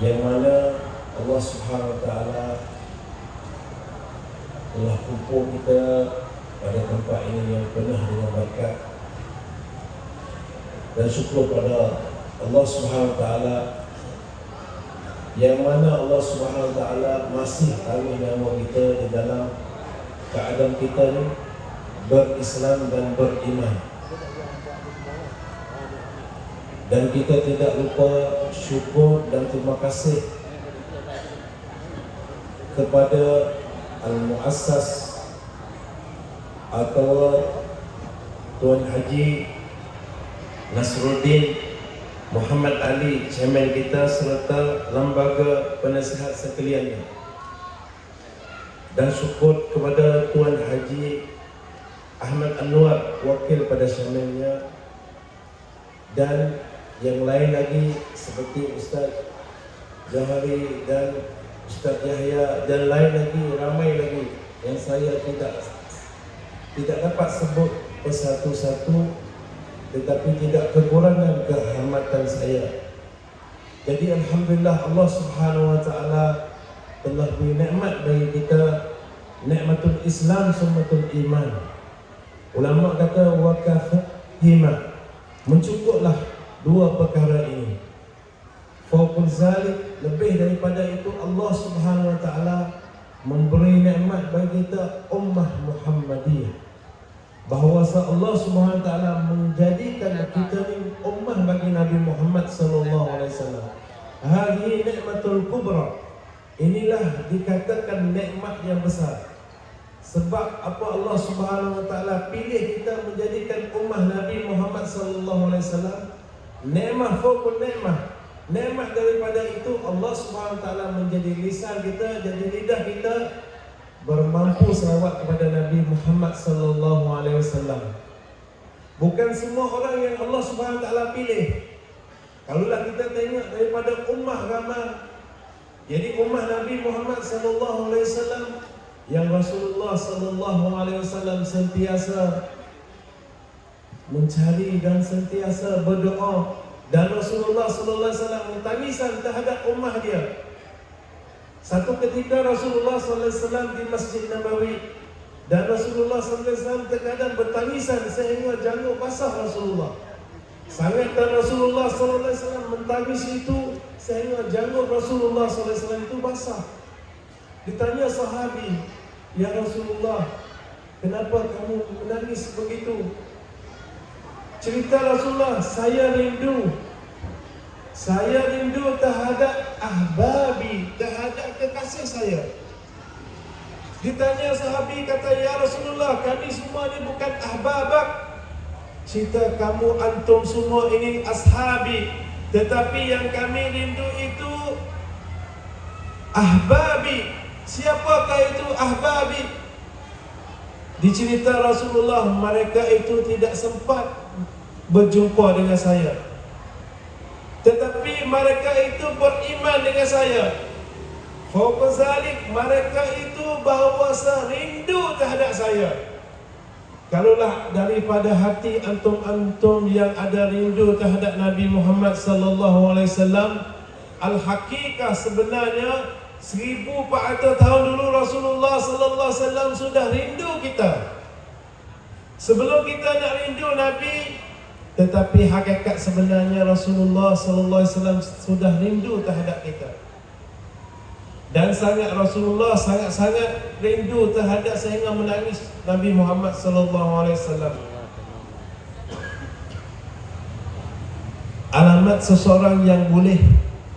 yang mana Allah Subhanahu Wa Taala telah kumpul kita pada tempat ini yang penuh dengan berkat, dan syukur pada Allah Subhanahu Wa Taala yang mana Allah Subhanahu Wa Taala masih taruh nyawa kita di dalam keadaan kita ni berislam dan beriman. Dan kita tidak lupa syukur dan terima kasih kepada Al-Muassas atau Tuan Haji Nasruddin Muhammad Ali, chairman kita, serta lembaga penasihat sekaliannya. Dan syukur kepada Tuan Haji Ahmad Anwar, wakil pada chairmannya, dan yang lain lagi seperti Ustaz Jahari dan Ustaz Yahya dan lain lagi, ramai lagi yang saya tidak dapat sebut persatu-satu, tetapi tidak kekurangan kehormatan saya. Jadi alhamdulillah Allah Subhanahu Wa Taala telah beri nikmat bagi kita, nikmatul Islam summatul iman. Ulama kata wa kafahima, mencukuplah dua perkara ini. Fauqul zalik, lebih daripada itu Allah Subhanahu Wa Taala memberi nikmat bagi kita ummah Muhammadiyah, bahawa Allah Subhanahu Wa Taala menjadikan kita ni ummah bagi Nabi Muhammad sallallahu alaihi wasallam. Hadhihi nikmatul kubra. Inilah dikatakan nikmat yang besar. Sebab apa Allah Subhanahu Wa Taala pilih kita menjadikan ummah Nabi Muhammad sallallahu alaihi wasallam. Nikmat fauqul nikmat. Nikmat daripada itu Allah Subhanahu Wa Taala menjadi lisan kita, jadi lidah kita bermampu selawat kepada Nabi Muhammad sallallahu alaihi wasallam. Bukan semua orang yang Allah Subhanahu Wa Taala pilih. Kalaulah kita tengok daripada ummah ramai, jadi ummah Nabi Muhammad sallallahu alaihi wasallam yang Rasulullah sallallahu alaihi wasallam sentiasa mencari dan sentiasa berdoa, dan Rasulullah sallallahu alaihi wasallam mentangisan terhadap ummah dia. Satu ketika Rasulullah sallallahu alaihi wasallam di Masjid Nabawi, dan Rasulullah sallallahu alaihi wasallam terkadang bertangisan sehingga janggut basah Rasulullah. Sangat dan Rasulullah sallallahu alaihi wasallam mentangis itu sehingga janggut Rasulullah sallallahu alaihi wasallam itu basah. Ditanya sahabi, "Ya Rasulullah, kenapa kamu menangis begitu?" Cerita Rasulullah, saya rindu terhadap ahbabi, terhadap kekasih saya. Ditanya sahabi, kata, "Ya Rasulullah, kami semua ini bukan ahbabak." Cerita, "Kamu antum semua ini ashabi, tetapi yang kami rindu itu ahbabi." Siapakah itu ahbabi? Dicerita Rasulullah, mereka itu tidak sempat berjumpa dengan saya, tetapi mereka itu beriman dengan saya. Fauqa zalik, mereka itu bahawasa rindu terhadap saya. Kalaulah daripada hati antum-antum yang ada rindu terhadap Nabi Muhammad sallallahu alaihi wasallam, al-hakikah sebenarnya 1400 tahun dulu Rasulullah sallallahu alaihi wasallam sudah rindu kita. Sebelum kita nak rindu Nabi, tetapi hakikat sebenarnya Rasulullah sallallahu alaihi wasallam sudah rindu terhadap kita. Dan Rasulullah sangat rindu terhadap sehingga menangis Nabi Muhammad sallallahu alaihi wasallam. Alamat seseorang yang boleh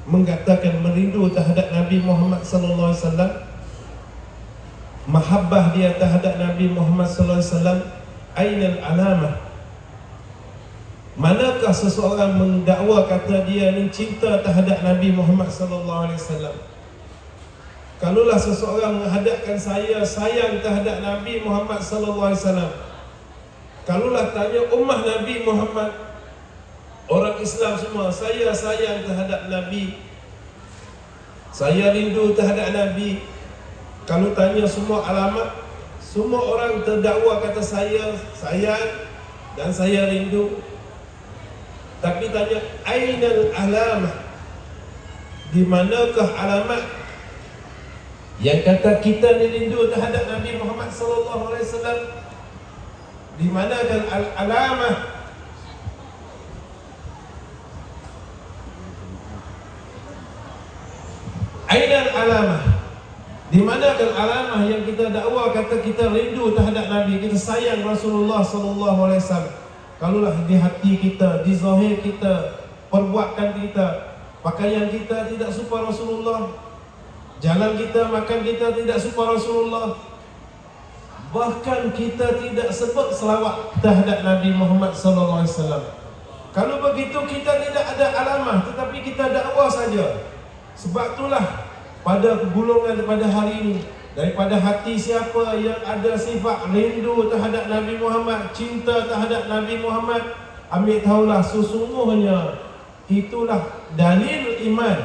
mengatakan merindu terhadap Nabi Muhammad sallallahu alaihi wasallam, mahabbah dia terhadap Nabi Muhammad sallallahu alaihi wasallam, ainal alamah. Manakah seseorang mendakwa kata dia ni cinta terhadap Nabi Muhammad sallallahu alaihi wasallam? Kalaulah seseorang menghadapkan saya sayang terhadap Nabi Muhammad sallallahu alaihi wasallam, kalaulah tanya ummah Nabi Muhammad, orang Islam semua, saya sayang terhadap Nabi, saya rindu terhadap Nabi. Kalau tanya semua alamat, semua orang terdakwa kata saya sayang dan saya rindu. Tapi tanya ainal alamah, Di manakah alamat yang kata kita ni rindu terhadap Nabi Muhammad sallallahu alaihi wasallam? Di manakah alamah? Aina alamah? Di manakah alamah yang kita dakwa kata kita rindu terhadap Nabi, kita sayang Rasulullah sallallahu alaihi wasallam? Kalulah di hati kita, di zahir kita, perbuatan kita, pakaian kita tidak serupa Rasulullah, jalan kita, makan kita tidak serupa Rasulullah, bahkan kita tidak sebut selawat terhadap Nabi Muhammad sallallahu alaihi wasallam. Kalau begitu kita tidak ada alamah, tetapi kita dakwa saja. Sebab itulah pada golongan pada hari ini, daripada hati siapa yang ada sifat rindu terhadap Nabi Muhammad, cinta terhadap Nabi Muhammad, ambil tahulah sesungguhnya itulah dalil iman.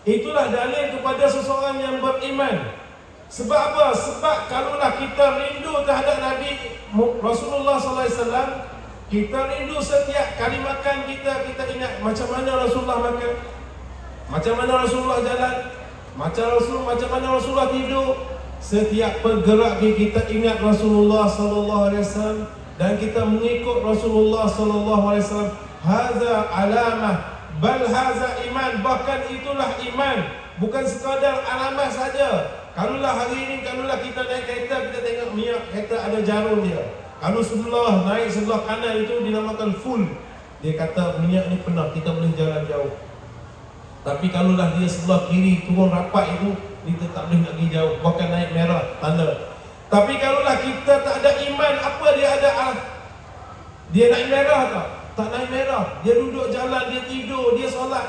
Itulah dalil kepada seseorang yang beriman. Sebab apa? Sebab kalaulah kita rindu terhadap Nabi Rasulullah sallallahu alaihi wasallam, kita rindu setiap kali makan kita ingat macam mana Rasulullah makan, macam mana Rasulullah jalan, macam mana Rasulullah tidur. Setiap bergerak kita ingat Rasulullah sallallahu alaihi wasallam dan kita mengikut Rasulullah sallallahu alaihi wasallam. Hadza alamah, bal hadza iman. Bahkan itulah iman, bukan sekadar alamat saja. Kalulah hari ini, kalulah kita naik kereta, kita tengok minyak kereta ada jarum dia. Kalau sebelah naik sebelah kanan itu dinamakan full. Dia kata minyak ni penuh, kita boleh jalan jauh. Tapi kalulah dia sebelah kiri turun rapat itu, kita tak boleh nak pergi jauh, bahkan naik merah tanda. Tapi kalulah kita tak ada iman, apa dia ada? Dia naik merah tak? Tak naik merah. Dia duduk jalan, dia tidur, dia solat,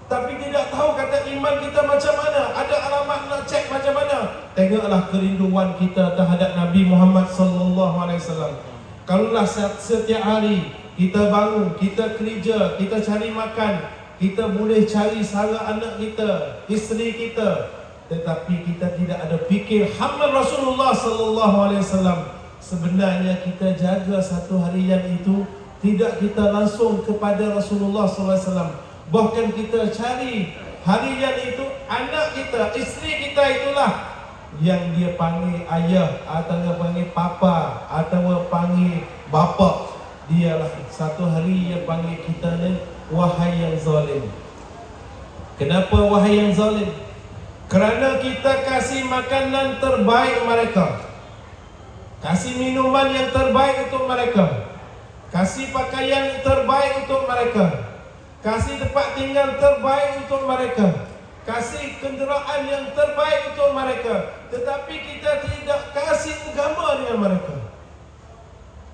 tapi tidak tahu kata iman kita macam mana. Ada alamat nak cek macam mana? Tengoklah kerinduan kita terhadap Nabi Muhammad sallallahu alaihi wasallam. Kalulah setiap hari kita bangun, kita kerja, kita cari makan, kita boleh cari sara anak kita, isteri kita, tetapi kita tidak ada fikir hamba Rasulullah sallallahu alaihi wasallam. Sebenarnya kita jaga satu harian itu tidak kita langsung kepada Rasulullah sallallahu alaihi wasallam. Bahkan kita cari harian itu anak kita, isteri kita itulah yang dia panggil ayah, atau dia panggil papa, atau panggil bapa. Dialah satu hari yang panggil kita ni wahai yang zalim. Kenapa wahai yang zalim? Kerana kita kasih makanan terbaik mereka, kasih minuman yang terbaik untuk mereka, kasih pakaian terbaik untuk mereka, kasih tempat tinggal terbaik untuk mereka, kasih kenderaan yang terbaik untuk mereka, tetapi kita tidak kasih agama dengan mereka.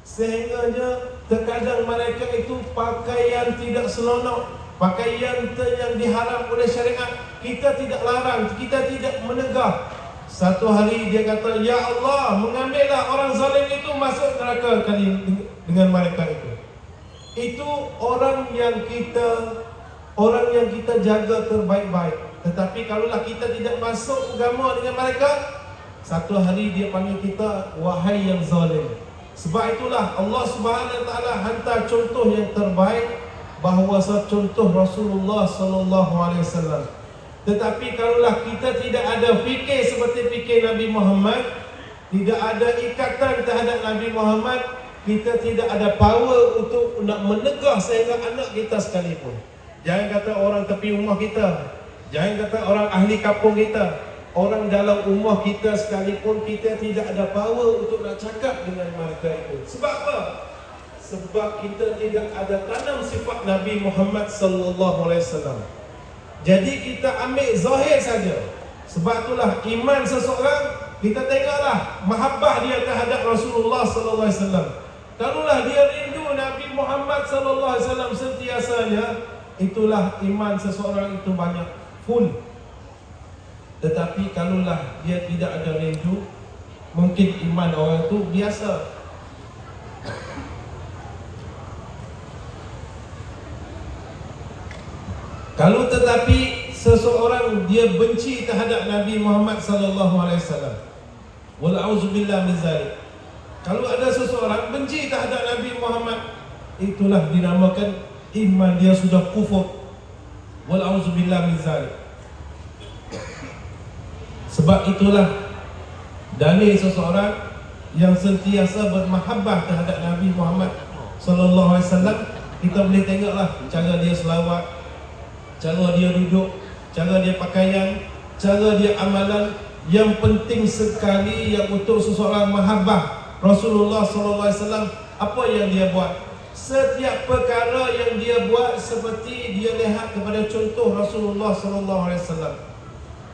Sehingganya terkadang mereka itu pakaian tidak selonok, pakaian yang diharam oleh syariat, kita tidak larang, kita tidak menegah. Satu hari dia kata, ya Allah, mengambillah orang zalim itu masuk neraka kali dengan mereka itu. Itu orang yang kita jaga terbaik-baik. Tetapi kalaulah kita tidak masuk agama dengan mereka, satu hari dia panggil kita wahai yang zalim. Sebab itulah Allah Subhanahu Wa Taala hantar contoh yang terbaik, bahawa contoh Rasulullah sallallahu alaihi wasallam. Tetapi kalaulah kita tidak ada fikir seperti fikir Nabi Muhammad, tidak ada ikatan terhadap Nabi Muhammad, kita tidak ada power untuk nak menegah sehingga anak kita sekalipun. Jangan kata orang tepi rumah kita, jangan kata orang ahli kampung kita, orang dalam rumah kita sekalipun, kita tidak ada power untuk nak cakap dengan mereka itu. Sebab apa? Sebab kita tidak ada tanam sifat Nabi Muhammad sallallahu alaihi wasallam. Jadi kita ambil zahir saja. Sebab itulah iman seseorang, kita tengoklah mahabbah dia terhadap Rasulullah sallallahu alaihi wasallam. Kalaulah dia rindu Nabi Muhammad sallallahu alaihi wasallam sentiasanya, itulah iman seseorang itu banyak, full. Tetapi kalaulah dia tidak ada rindu, mungkin iman orang itu biasa. Kalau tetapi seseorang dia benci terhadap Nabi Muhammad sallallahu alaihi wasallam, wal auzubillah min zalik. Kalau ada seseorang benci terhadap Nabi Muhammad, itulah dinamakan iman dia sudah kufur. Wal auzubillah min zalik. Sebab itulah dalil seseorang yang sentiasa bermahabbah terhadap Nabi Muhammad sallallahu alaihi wasallam. Kita boleh tengoklah cara dia selawat, cara dia duduk, cara dia pakaian, cara dia amalan. Yang penting sekali yang untuk seseorang mahabbah Rasulullah sallallahu alaihi wasallam, apa yang dia buat? Setiap perkara yang dia buat seperti dia lihat kepada contoh Rasulullah sallallahu alaihi wasallam.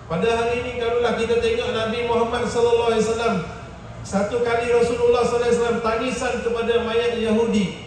Pada hari ini kalaulah kita tengok Nabi Muhammad sallallahu alaihi wasallam, satu kali Rasulullah sallallahu alaihi wasallam tangisan kepada mayat Yahudi.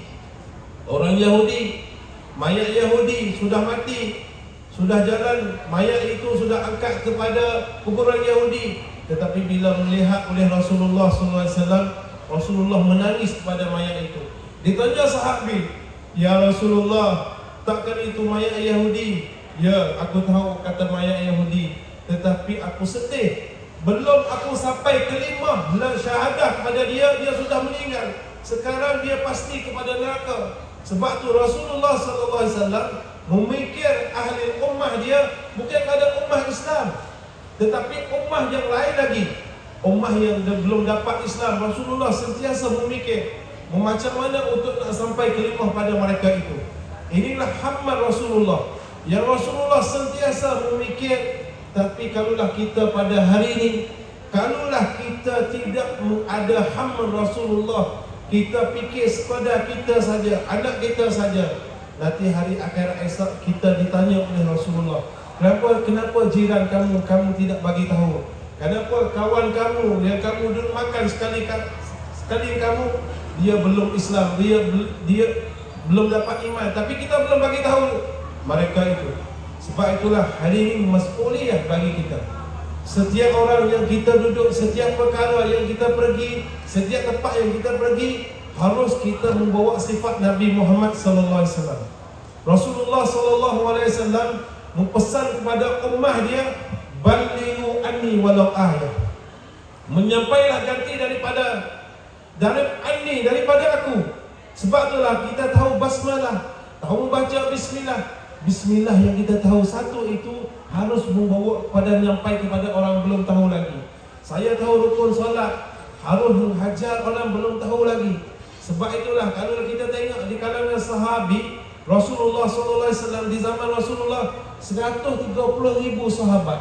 Orang Yahudi, mayat Yahudi sudah mati, sudah jalan, mayat itu sudah angkat kepada kuburan Yahudi. Tetapi bila melihat oleh Rasulullah sallallahu alaihi wasallam, Rasulullah menangis kepada mayat itu. Ditanya sahabat, "Ya Rasulullah, takkan itu mayat Yahudi?" "Ya, aku tahu," kata mayat Yahudi, "tetapi aku sedih. Belum aku sampai kalimah la syahadah pada dia, dia sudah meninggal. Sekarang dia pasti kepada neraka." Sebab tu Rasulullah sallallahu alaihi wasallam memikir ahli ummah dia bukan pada ummah Islam, tetapi ummah yang lain lagi, ummah yang belum dapat Islam. Rasulullah sentiasa memikir macam mana untuk nak sampai kalimah pada mereka itu. Inilah hamman Rasulullah yang Rasulullah sentiasa memikir. Tapi kalaulah kita pada hari ini, kalaulah kita tidak ada hamman Rasulullah, kita fikir sekadar kita saja, anak kita saja, nanti hari akhirat esok kita ditanya oleh Rasulullah, kenapa jiran kamu tidak bagi tahu? Kenapa kawan kamu yang kamu dulu makan sekali kamu, dia belum Islam, dia belum dapat iman, tapi kita belum bagi tahu mereka itu. Sebab itulah hari ini mas'uliyah bagi kita. Setiap orang yang kita duduk, setiap perkara yang kita pergi, setiap tempat yang kita pergi, harus kita membawa sifat Nabi Muhammad sallallahu alaihi wasallam. Rasulullah sallallahu alaihi wasallam mempesan kepada ummah dia, "Ballighu anni walau ayah." Menyampailah ganti daripada aku. Sebab itulah kita tahu basmalah, tahu membaca bismillah. Bismillah yang kita tahu satu itu harus membawa kepada nyampai kepada orang belum tahu lagi. Saya tahu rukun solat, harus menghajar orang belum tahu lagi. Sebab itulah kalau kita tengok di kalangan sahabi Rasulullah sallallahu alaihi wasallam, di zaman Rasulullah 130,000 sahabat.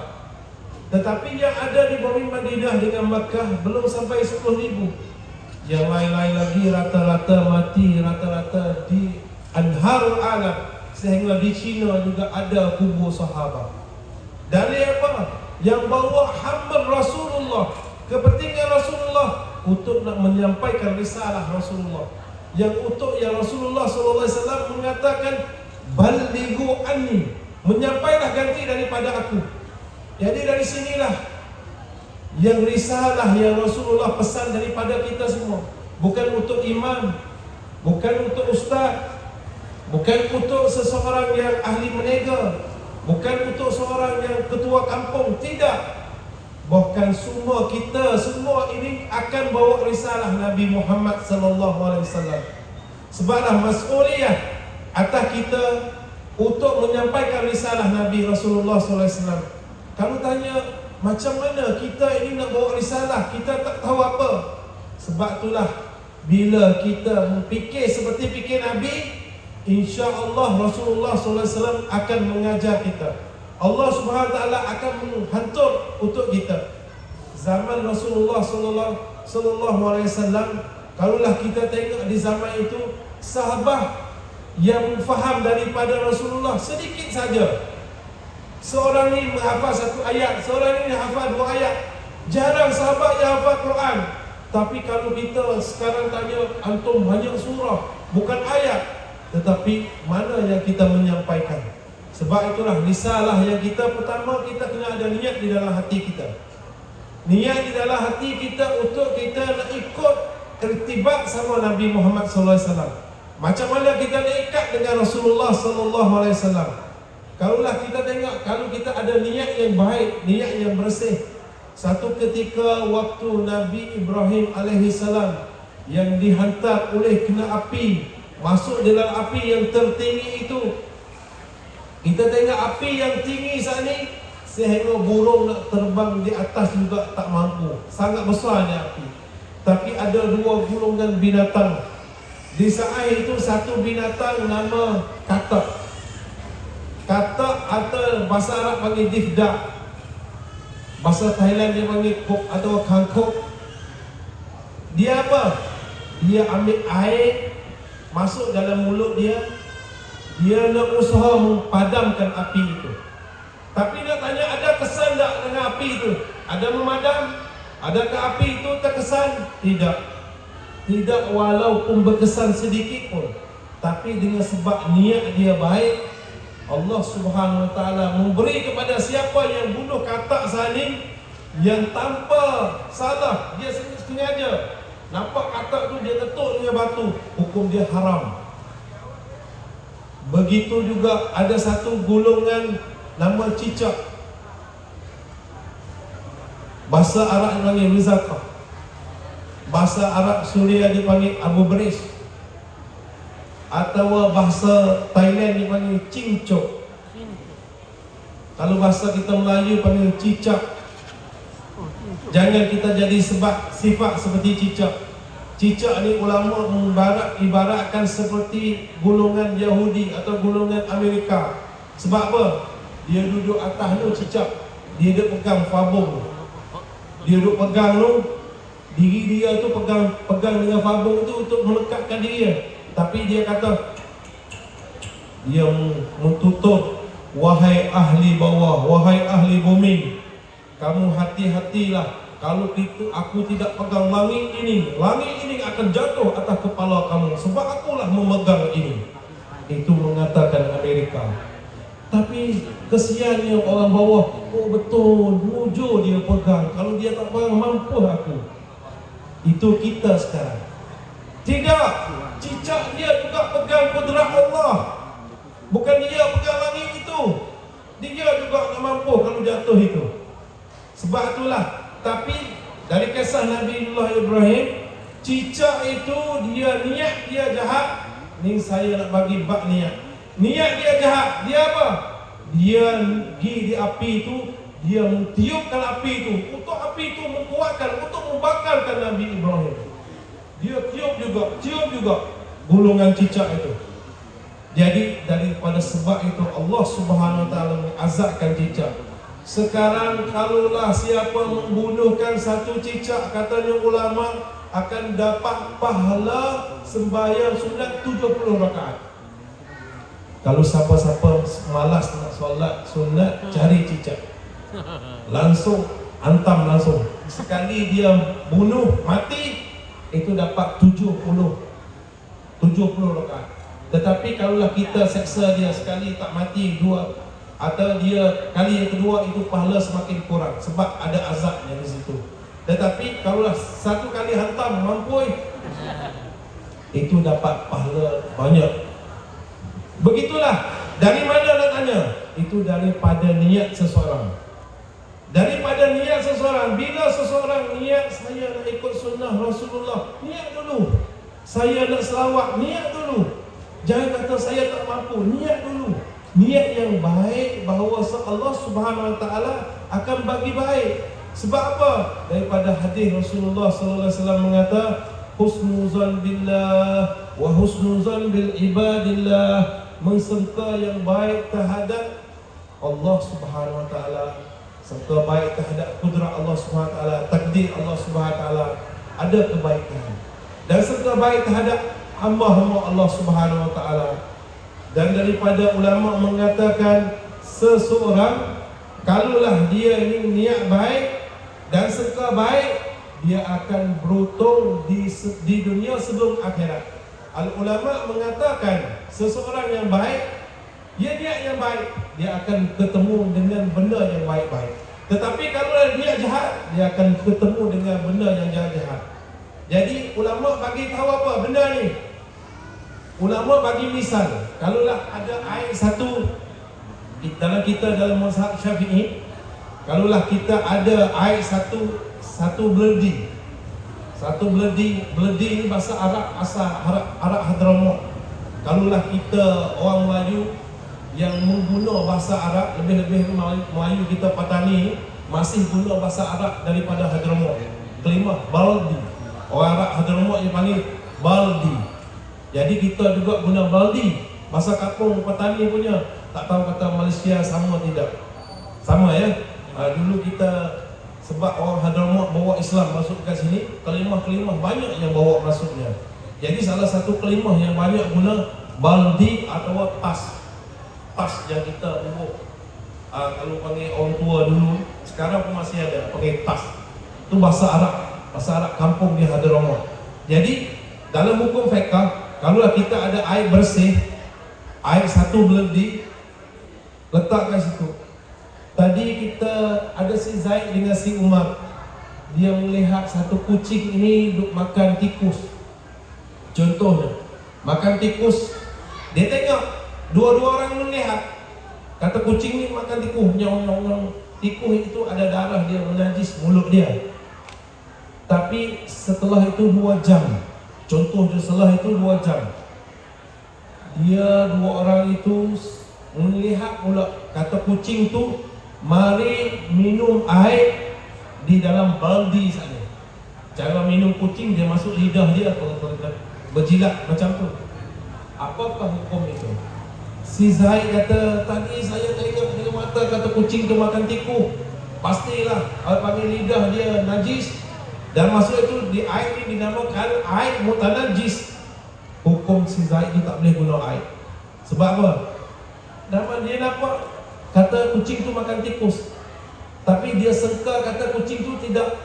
Tetapi yang ada di bumi Madinah dengan Makkah belum sampai 10,000. Yang lain-lain lagi rata-rata mati, rata-rata di anharul alam. Sehingga di China juga ada kubur sahabat. Dalil apa? Yang bawa hamman Rasulullah, kepentingan Rasulullah untuk nak menyampaikan risalah Rasulullah. Yang untuk yang Rasulullah sallallahu alaihi wasallam mengatakan, "Ballighu anni," menyampaikan ganti daripada aku. Jadi dari sinilah yang risalah yang Rasulullah pesan daripada kita semua. Bukan untuk imam, bukan untuk ustaz, bukan untuk seseorang yang ahli menega, bukan untuk seorang yang ketua kampung, tidak. Bahkan semua kita semua ini akan bawa risalah Nabi Muhammad sallallahu alaihi wasallam. Sebablah mas'uliyah atas kita untuk menyampaikan risalah Nabi Rasulullah sallallahu alaihi wasallam. Kalau tanya macam mana kita ini nak bawa risalah, kita tak tahu apa. Sebab itulah bila kita berfikir seperti fikir Nabi, insya-Allah Rasulullah sallallahu alaihi wasallam akan mengajar kita. Allah Subhanahu wa taala akan menghantar untuk kita. Zaman Rasulullah sallallahu alaihi wasallam, kalaulah kita tengok di zaman itu, sahabat yang faham daripada Rasulullah sedikit saja. Seorang ni menghafal satu ayat, seorang ni hafal dua ayat. Jarang sahabat yang hafal Quran. Tapi kalau kita sekarang tanya, antum banyak surah, bukan ayat, tetapi mana yang kita menyampaikan. Sebab itulah risalah yang kita, pertama kita kena ada niat di dalam hati kita. Niat di dalam hati kita untuk kita nak ikut tertibat sama Nabi Muhammad sallallahu alaihi wasallam. Macam mana kita nak ikat dengan Rasulullah sallallahu alaihi wasallam? Kalaulah kita tengok, kalau kita ada niat yang baik, niat yang bersih. Satu ketika waktu Nabi Ibrahim alaihi salam yang dihantar oleh kena api, masuk dalam api yang tertinggi itu. Kita tengok api yang tinggi saat ini sehingga burung nak terbang di atas juga tak mampu. Sangat besarnya api. Tapi ada dua golongan binatang. Di saat itu satu binatang nama katak. Katak atau bahasa Arab panggil difdak. Bahasa Thailand dia panggil kok atau kangkok. Dia apa? Dia ambil air masuk dalam mulut dia. Dia nak usaha memadamkan api itu. Tapi dia tanya, ada kesan tak dengan api itu? Ada memadam? Adakah api itu terkesan? Tidak. Tidak walaupun berkesan sedikit pun. Tapi dengan sebab niat dia baik, Allah Subhanahu Wa Taala memberi kepada siapa yang bunuh katak saling yang tanpa salah, dia sengaja nampak katak tu dia ketuk dengan batu, hukum dia haram. Begitu juga ada satu golongan nama cicak. Bahasa Arab dipanggil rizaqah. Bahasa Arab Suria dipanggil Abu Beris. Atau bahasa Thailand dipanggil cincok. Kalau bahasa kita Melayu panggil cicak. Jangan kita jadi sebab sifat seperti cicak. Cicak ni ulama ibaratkan seperti golongan Yahudi atau golongan Amerika. Sebab apa? Dia duduk atas tu cicak. Dia duduk pegang fabung. Dia duduk pegang tu, diri dia tu pegang dengan fabung tu untuk melekatkan diri dia. Tapi dia kata, dia mentutup, wahai ahli bawah, wahai ahli bumi, kamu hati-hatilah. Kalau aku tidak pegang langit ini akan jatuh atas kepala kamu, sebab akulah memegang ini. Itu mengatakan Amerika. Tapi kesiannya orang bawah, oh betul, mujur dia pegang. Kalau dia tak pegang, mampu aku. Itu kita sekarang. Tidak, cicak dia juga pegang kudrat Allah. Bukan dia pegang langit itu, dia juga tak mampu kalau jatuh itu. Sebab itulah. Tapi dari kisah Nabi Ibrahim, cicak itu dia niat dia jahat. Ni saya nak bagi bab niat. Niat dia jahat. Dia apa? Dia pergi di api itu, dia mentiupkan api itu untuk api itu menguatkan, untuk membakarkan Nabi Ibrahim. Dia cium juga gulungan cicak itu. Jadi daripada sebab itu Allah Subhanahu Wa Taala mengazabkan cicak. Sekarang kalaulah siapa membunuhkan satu cicak, katanya ulama, akan dapat pahala sembahyang sunat 70 rakaat. Kalau siapa-siapa malas nak solat sunat, cari cicak, langsung hantam langsung. Sekali dia bunuh mati, itu dapat 70 rakaat. Tetapi kalaulah kita seksa dia sekali tak mati, dua atau dia kali yang kedua, itu pahala semakin kurang sebab ada azabnya di situ. Tetapi kalaulah satu kali hantam mampu, itu dapat pahala banyak. Begitulah. Dari mana nak tanya? Itu daripada niat seseorang. Daripada niat seseorang. Bila seseorang niat, saya nak ikut sunnah Rasulullah, niat dulu. Saya nak selawat, niat dulu. Jangan kata saya tak mampu, niat dulu. Niat yang baik bahawa Allah Subhanahu Wa Taala akan bagi baik. Sebab apa? Daripada hadis Rasulullah sallallahu alaihi wasallam mengata, husnuzan billah wa husnuzan bil ibadillah, mengsangka yang baik terhadap Allah Subhanahu Wa Taala, sangka baik terhadap kudrat Allah Subhanahu Wa Taala, takdir Allah Subhanahu Wa Taala, ada kebaikan. Dan sangka baik terhadap hamba-hamba Allah Subhanahu Wa Taala. Dan daripada ulama mengatakan, seseorang kalaulah dia ini niat baik dan sangka baik, dia akan beruntung di dunia sebelum akhirat. Al-ulama mengatakan, seseorang yang baik, dia niat yang baik, dia akan ketemu dengan benda yang baik-baik. Tetapi kalau dia jahat, dia akan ketemu dengan benda yang jahat-jahat. Jadi ulama bagi tahu apa benda ni? Ulama bagi misal, kalaulah ada air satu dalam mazhab Syafi'i, kalaulah kita ada air satu beledi. Satu beledi ni bahasa Arab, asal Arab Hadramaut. Kalaulah kita orang Melayu, yang mengguna bahasa Arab, lebih-lebih Melayu kita Patani masih guna bahasa Arab daripada Hadramaut. Kalimah baldi, orang Arab Hadramaut yang panggil baldi. Jadi kita juga guna baldi, bahasa kampung Patani punya. Tak tahu kata Malaysia sama tidak? Sama ya. Dulu kita, sebab orang Hadramaut bawa Islam masuk ke sini, kalimah-kalimah banyak yang bawa masuknya. Jadi salah satu kalimah yang banyak guna baldi atau tas. Tas yang kita bawa. Kalau panggil orang tua dulu, sekarang pun masih ada panggil tas. Itu bahasa Arab kampung di Hadramaut. Jadi dalam hukum fiqh, kalau kita ada air bersih, air satu beledi, letak kat situ. Tadi kita ada si Zaid dengan si Umar. Dia melihat satu kucing ini duk makan tikus. Contohnya, makan tikus. Dia tengok dua-dua orang melihat. Kata kucing ni makan tikus, nyong. Tikus itu ada darah dia, menajis mulut dia. Tapi setelah itu 2 jam. Contohnya setelah itu 2 jam. Dia dua orang itu melihat pula, kata kucing tu, mari minum air di dalam baldi sana. Cara minum kucing, dia masuk lidah dia, berjilat macam tu. Apakah hukum itu? Si Zaid kata, tadi saya tengok dengan mata kata kucing tu makan tikus. Pastilah panggil lidah dia najis. Dan masuk itu di air ini dinamakan air mutanajis. Hukum si Zaid ni tak boleh guna air. Sebab apa? Dia nampak kata kucing tu makan tikus, tapi dia sangka kata kucing tu tidak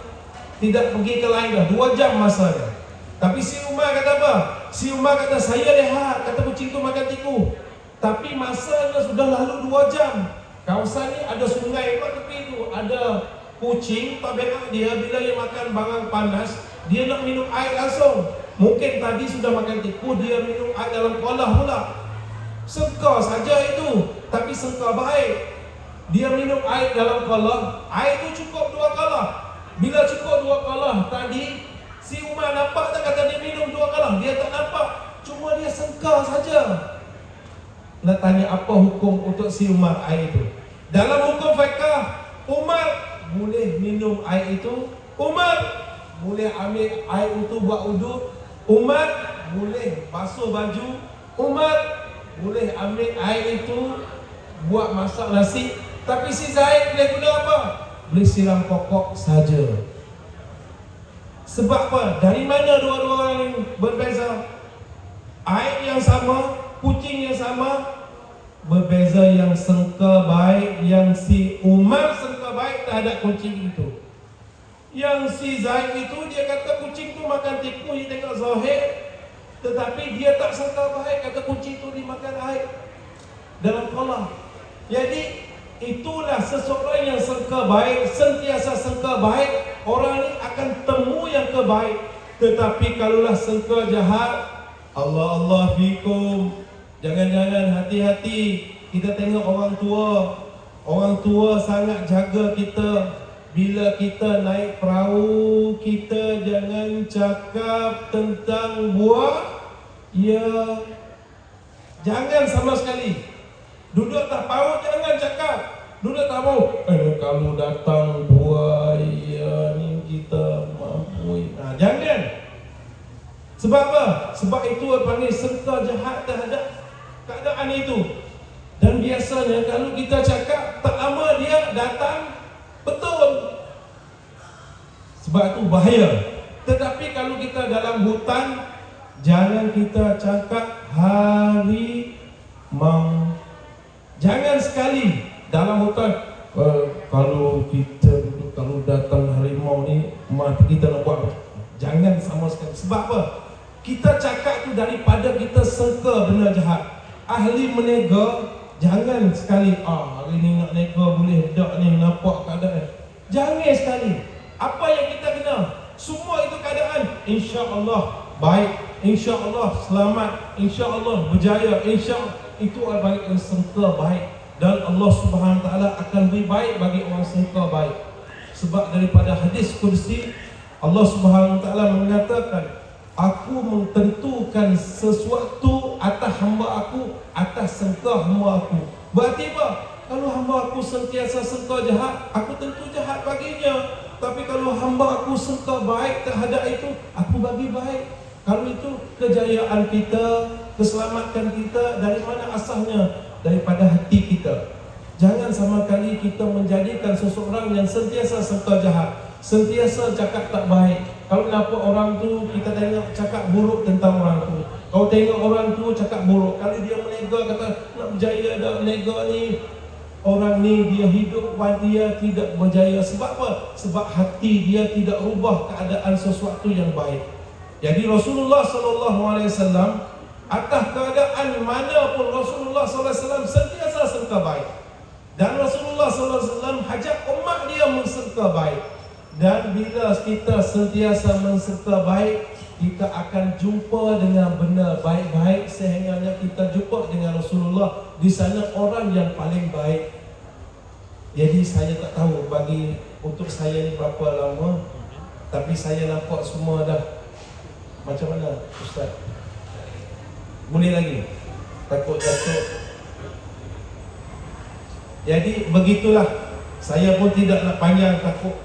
pergi ke lain dah. 2 jam masa dia. Tapi si Umar kata apa? Si Umar kata, saya lihat kata kucing tu makan tikus, tapi masanya sudah lalu 2 jam. Kawasan ni ada sungai kat tepi tu, ada kucing. Tabiat dia bila dia makan barang panas, dia nak minum air langsung. Mungkin tadi sudah makan tikus, dia minum air dalam kolah pula. Sengkar saja itu, tapi sengkar baik. Dia minum air dalam kolah, air itu cukup 2 kolah. Bila cukup 2 kolah tadi, si Umar nampak tak kata dia minum 2 kolah? Dia tak nampak, cuma dia sengkar saja. Nak tanya apa hukum untuk si Umar air itu? Dalam hukum fiqh, Umar boleh minum air itu, Umar boleh ambil air itu buat wudu, Umar boleh basuh baju, Umar boleh ambil air itu buat masak nasi. Tapi si Zaid boleh guna apa? Boleh siram pokok saja. Sebab apa? Dari mana dua-dua orang ini berbeza? Air yang sama, kucing yang sama, berbeza yang sangka baik. Yang si Umar sangka baik terhadap kucing itu. Yang si Zaid itu dia kata kucing itu makan tikus, dia tengok zahir, tetapi dia tak sangka baik kata kucing itu dimakan air dalam kolam. Jadi itulah seseorang yang sangka baik, sentiasa sangka baik, orang ini akan temu yang kebaik. Tetapi kalaulah sangka jahat, Allah fikum, jangan-jangan, hati-hati. Kita tengok orang tua sangat jaga kita. Bila kita naik perahu, kita jangan cakap tentang buah. Ya, jangan sama sekali. Duduk tak paut jangan cakap. Duduk tak paut, kalau datang buaya ni kita mampu. Jangan. Sebab apa? Sebab itu panggil sangka jahat terhadap keadaan itu. Dan biasanya kalau kita cakap, tak lama dia datang betul. Sebab itu bahaya. Tetapi kalau kita dalam hutan, jangan kita cakap harimau. Jangan sekali dalam hutan, kalau kita duduk, kalau datang harimau ni, mati kita nak buat. Jangan sama sekali. Sebab apa? Kita cakap tu daripada kita sangka benda jahat. Ahli menega, jangan sekali, hari ni nak nega boleh tak ni, nampak keadaan. Jangan sekali. Apa yang kita kena? Semua itu keadaan, insya-Allah baik, insya-Allah selamat, insya-Allah berjaya, insya-Allah itu adalah yang sangka baik. Dan Allah Subhanahu Wa Taala akan beri baik bagi orang sangka baik. Sebab daripada hadis kursi, Allah Subhanahu Wa Taala mengatakan, Aku mententukan sesuatu atas hamba aku, atas sengkah hamba aku. Berarti apa? Kalau hamba aku sentiasa sengkah jahat, aku tentu jahat baginya. Tapi kalau hamba aku sengkah baik terhadap itu, aku bagi baik. Kalau itu kejayaan kita, keselamatan kita dari mana asalnya? Daripada hati kita. Jangan sama kali kita menjadikan seseorang yang sentiasa sengkah jahat, sentiasa cakap tak baik. Kalau nampak orang tu, kita tengok cakap buruk tentang orang tu. Kalau tengok orang tu cakap buruk, kalau dia menega kata nak berjaya dah menega ni, orang ni dia hidup dia tidak berjaya. Sebab apa? Sebab hati dia tidak rubah keadaan sesuatu yang baik. Jadi Rasulullah SAW atas keadaan mana pun Rasulullah SAW sentiasa sangka baik. Dan Rasulullah SAW hajat umat dia mensangka baik. Dan bila kita sentiasa mensangka baik, kita akan jumpa dengan benda baik-baik sehingga kita jumpa dengan Rasulullah di sana orang yang paling baik. Jadi saya tak tahu bagi untuk saya ni berapa lama, tapi saya nampak semua dah. Macam mana Ustaz? Boleh lagi? Takut jatuh. Jadi begitulah. Saya pun tidak nak panjang, takut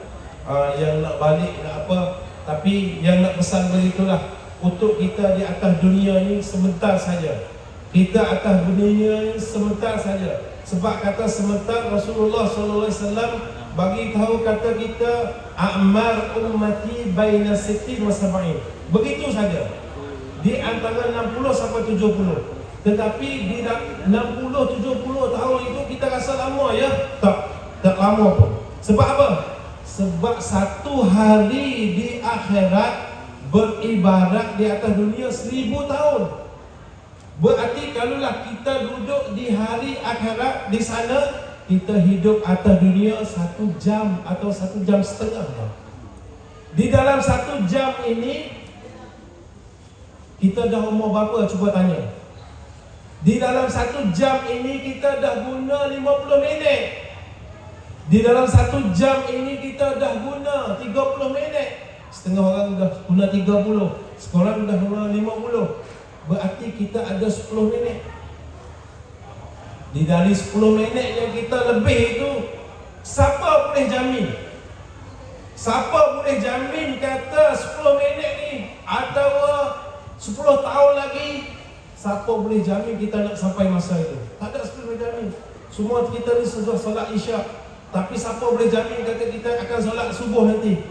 yang nak balik nak apa. Tapi yang nak pesan begitulah. Untuk kita di atas dunia ini sebentar saja. Kita atas dunia ini sebentar saja. Sebab kata sebentar Rasulullah SAW bagi tahu kata kita a'mar ummati baina 60 wa 70. Begitu saja. Di antara 60 sampai 70. Tetapi di 60 70 tahun itu kita rasa lama ya? Tak lama pun. Sebab apa? Sebab satu hari di akhirat beribarat di atas dunia 1000 tahun. Berarti kalaulah kita duduk di hari akhirat di sana, kita hidup atas dunia 1 jam atau 1 jam setengah. Di dalam 1 jam ini kita dah umur berapa? Cuba tanya. Di dalam 1 jam ini kita dah guna 50 minit. Di dalam 1 jam ini kita dah guna 30 minit. Setengah orang dah guna 30, sekorang dah guna 50. Berarti kita ada 10 minit. Di dari 10 minit yang kita lebih itu, siapa boleh jamin? Siapa boleh jamin kata 10 minit ni atau 10 tahun lagi, siapa boleh jamin kita nak sampai masa itu? Tak ada siapa boleh jamin. Semua kita ni sudah solat isyak, tapi siapa boleh jamin kata kita akan solat subuh nanti?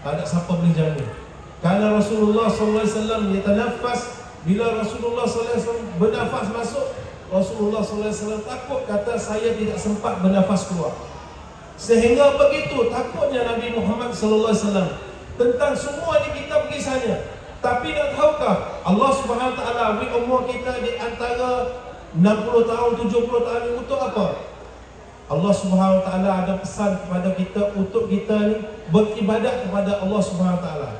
Tak ada siapa boleh jamin. Kerana Rasulullah SAW yatanafas, bila Rasulullah SAW bernafas masuk, Rasulullah SAW takut kata saya tidak sempat bernafas keluar. Sehingga begitu takutnya Nabi Muhammad SAW tentang semua ni kita pergi sana. Tapi nak tahukah Allah Subhanahu Wa Taala beri umur kita di antara 60 tahun 70 tahun ini untuk apa? Allah Subhanahu Wa Taala ada pesan kepada kita untuk kita ni beribadat kepada Allah Subhanahu Wa Taala.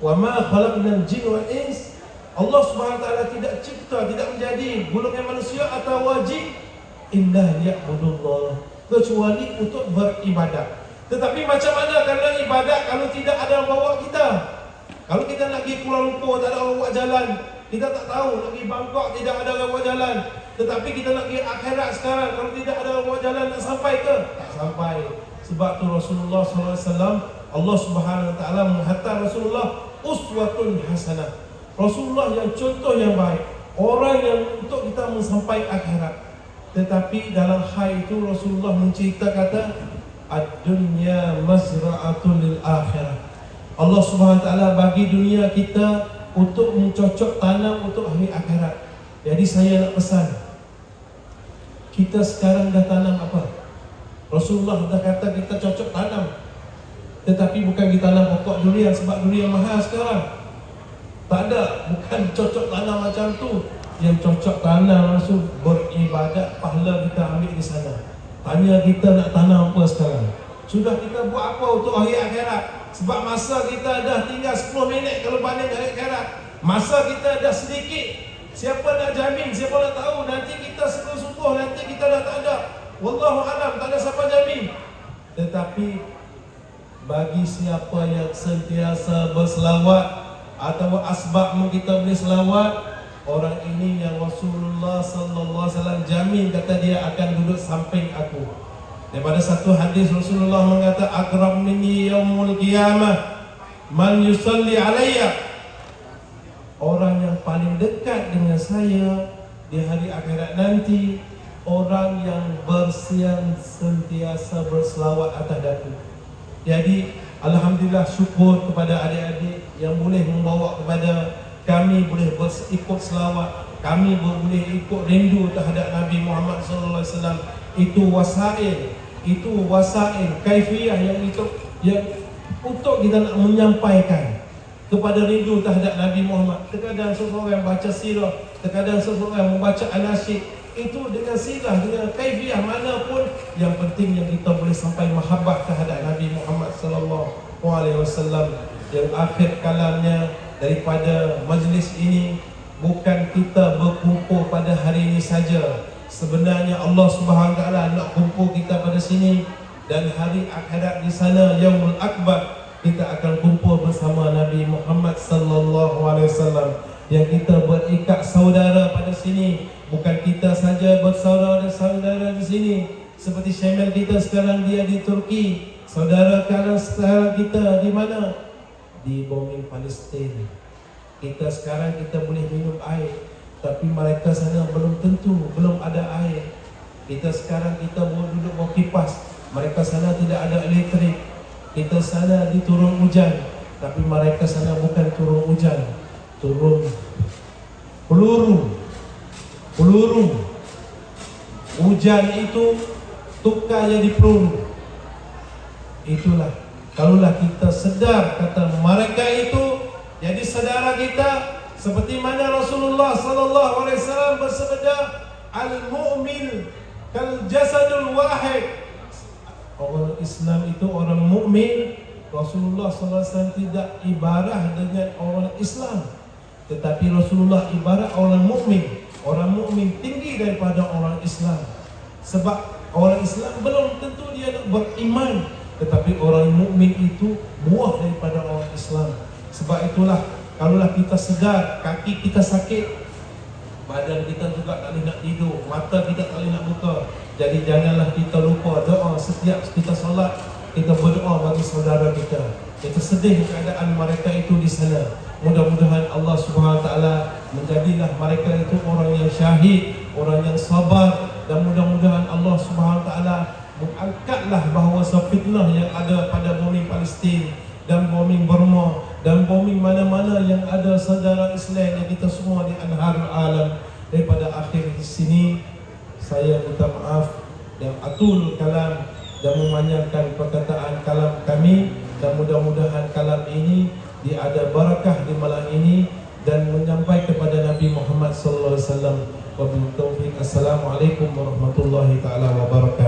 Wa ma khalaqnal jinna wal ins. Allah Subhanahu Wa Taala tidak cipta, tidak menjadi golongan manusia atau wajib illa liya'budullah, kecuali untuk beribadat. Tetapi macam mana kerana ibadat kalau tidak ada yang bawa kita? Kalau kita nak pergi Kuala Lumpur, tak ada orang buat jalan. Kita tak tahu nak pergi Bangkok, tidak ada orang buat jalan. Tetapi kita nak pergi akhirat sekarang, kalau tidak ada orang buat jalan, nak sampai ke? Tak sampai. Sebab tu Rasulullah SAW, Allah Subhanahu Wa Taala menghantar Rasulullah uswatun hasanah. Rasulullah yang contoh yang baik, orang yang untuk kita mensampai akhirat. Tetapi dalam hal itu Rasulullah mencerita kata ad-dunya mazra'atul lil akhirah. Allah Subhanahu Wa Taala bagi dunia kita untuk mencocok tanam untuk hari akhirat. Jadi saya nak pesan, kita sekarang dah tanam apa? Rasulullah dah kata kita cocok tanam. Tetapi bukan kita tanam pokok durian sebab durian mahal sekarang. Tak ada, bukan cocok tanam macam tu. Yang cocok tanam langsung beribadat, pahala kita ambil di sana. Tanya kita nak tanam apa sekarang? Sudah kita buat apa untuk hari akhirat? Sebab masa kita dah tinggal 10 minit kalau banding hari akhirat. Masa kita dah sedikit. Siapa nak jamin, siapa nak tahu nanti kita subuh nanti kita dah tak ada. Wallahu alam, tak ada siapa jamin. Tetapi bagi siapa yang sentiasa berselawat atau asbab kita boleh selawat, orang ini yang Rasulullah sallallahu alaihi wasallam jamin kata dia akan duduk samping aku. Daripada satu hadis Rasulullah mengata aqrab minni yaumul qiyamah man yusalli alayya. Orang yang paling dekat dengan saya di hari akhirat nanti, orang yang sentiasa berselawat atas aku. Jadi alhamdulillah, syukur kepada adik-adik yang boleh membawa kepada kami boleh ikut selawat, kami boleh ikut rindu terhadap Nabi Muhammad sallallahu alaihi wasallam. Itu wasail kaifiyah yang untuk kita nak menyampaikan kepada rindu terhadap Nabi Muhammad. Terkadang seseorang baca sirah, terkadang seseorang membaca anasyid, itu dengan sirah, dengan kaifiyah manapun, yang penting yang kita boleh sampai mahabbah terhadap Nabi Muhammad sallallahu alaihi wasallam. Yang akhir kalamnya daripada majlis ini bukan kita berkumpul pada hari ini saja. Sebenarnya Allah Subhanahu wa taala nak kumpul kita pada sini, dan hari akhirat di sana Yaumul Akbar kita akan kumpul bersama Nabi Muhammad sallallahu alaihi wasallam. Yang kita berikat saudara pada sini, bukan kita saja bersaudara-saudara di sini. Seperti Syamil kita sekarang dia di Turki, saudara sekarang kita di mana? Di bombing Palestin. Kita sekarang kita boleh minum air, tapi mereka sana belum tentu, belum ada air. Kita sekarang kita boleh duduk bawah kipas, mereka sana tidak ada elektrik. Kita sana diturun hujan, tapi mereka sana bukan turun hujan, turun peluru. Hujan itu tukar jadi peluru. Itulah, kalaulah kita sedar kata mereka itu jadi saudara kita, seperti mana Rasulullah sallallahu alaihi wasallam bersabda, al-mu'min kal jasadul wahid. Orang Islam itu orang mukmin. Rasulullah SAW tidak ibarat dengan orang Islam, tetapi Rasulullah ibarat orang mukmin. Orang mukmin tinggi daripada orang Islam. Sebab orang Islam belum tentu dia nak beriman, tetapi orang mukmin itu buah daripada orang Islam. Sebab itulah, kalaulah kita sedar kaki kita sakit, badan kita juga tak boleh nak tidur, mata kita tak boleh nak buka. Jadi janganlah kita lupa doa setiap kita solat. Kita berdoa bagi saudara kita. Kita sedih keadaan mereka itu di sana. Mudah-mudahan Allah Subhanahu Wa Taala menjadilah mereka itu orang yang syahid, orang yang sabar, dan mudah-mudahan Allah Subhanahu Wa Taala mengangkatlah bahawa fitnah yang ada pada bumi Palestin dan bumi Burma dan bumi mana-mana yang ada saudara Islam yang kita semua di anharul alam. Daripada akhir di sini saya minta maaf dan atul kalam dan memanjangkan perkataan kalam kami, dan mudah-mudahan kalam ini dia ada barakah di malam ini dan menyampaikan kepada Nabi Muhammad sallallahu alaihi wasallam. Wabillahi taufiq. Assalamualaikum warahmatullahi taala wabarakatuh.